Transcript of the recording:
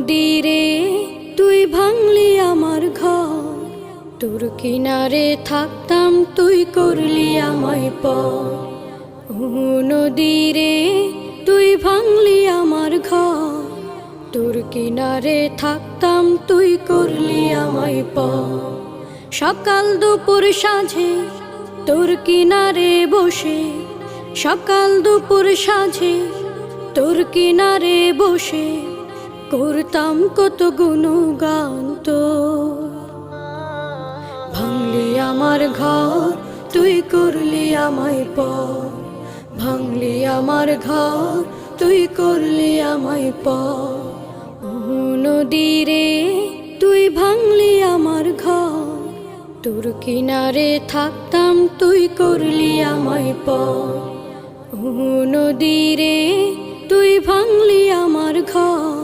নদীরে তুই ভাঙলি আমার ঘর, তোর কিনারে থাকতাম তুই করলি আমায় পর। ও নদীরে তুই ভাঙলি আমার ঘর, তোর কিনারে থাকতাম তুই করলি আমায় পর। সকাল দুপুর সাঁঝে তোর কিনারে বসে, সকাল দুপুর সাঁঝে তোর কিনারে বসে করতাম কত গুণগান তোর। ভাঙলি আমার ঘর তুই করলি আমায় পর, ভাঙলি আমার ঘর তুই করলি আমায় পর। ও নদীরে তুই ভাঙলি আমার ঘর, তোর কিনারে থাকতাম তুই করলি আমায় পর। ও নদীরে তুই ভাঙলি আমার ঘর।